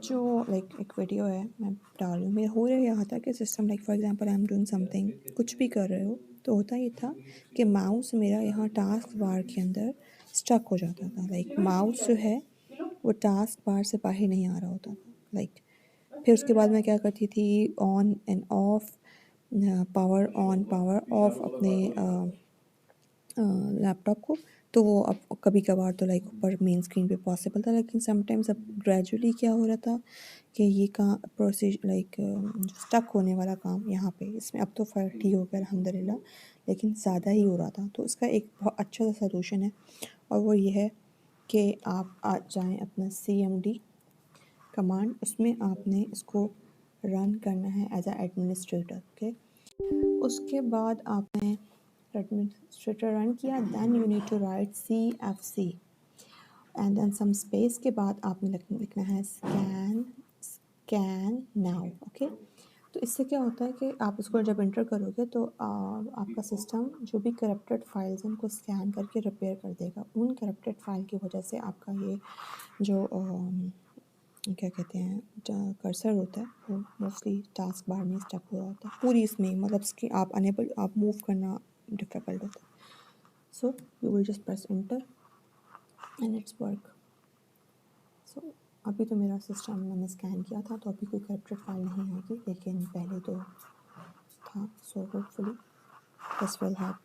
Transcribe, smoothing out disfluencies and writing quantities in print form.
जो लाइक एक वीडियो है मैं डाल रही हूँ, मेरा हो रहा था कि system like for example I am doing something, कुछ भी कर रहे हो तो होता ये था कि माउस मेरा यहाँ टास्क बार के अंदर स्टक हो जाता था। लाइक माउस जो है वो टास्क बार से बाहर नहीं आ रहा होता था। लाइक फिर उसके बाद मैं क्या करती थी, on end of, power on power of अपने लैपटॉप को, तो वो अब कभी कभार तो लाइक ऊपर मेन स्क्रीन पे पॉसिबल था, लेकिन समटाइम्स अब ग्रेजुअली क्या हो रहा था कि ये काम प्रोसेस लाइक स्टक होने वाला काम यहाँ पे इसमें अब तो फ़र्क ठीक हो गया अल्हम्दुलिल्लाह, लेकिन ज़्यादा ही हो रहा था। तो इसका एक बहुत अच्छा सा सलूशन है और वो ये है कि आप आ जाएँ अपना CMD कमांड, उसमें आपने इसको रन करना है एज अ एडमिनिस्ट्रेटर। ओके, उसके बाद आपने एडमिनिस्ट्रेटर रन किया, then you need to write CFC and then some space के बाद आपने लिखना है स्कैन नाउ। ओके, तो इससे क्या होता है कि आप इसको जब एंटर करोगे तो आपका सिस्टम जो भी करप्टेड फाइल्स हैं उनको स्कैन करके रिपेयर कर देगा। उन करप्टेड फाइल की वजह से आपका ये जो क्या कहते हैं कर्सर होता है वो मोस्टली टास्क बार में स्टक हुआ होता है पूरी इसमें, मतलब इसके आप अनेबल आप मूव करना डिफ़िकल्ट होता है। So you will just press enter and it's work. So अभी तो मेरा सिस्टम मैंने स्कैन किया था तो अभी कोई करप्टेड फाइल नहीं आएगी, लेकिन पहले तो था। So hopefully this will help.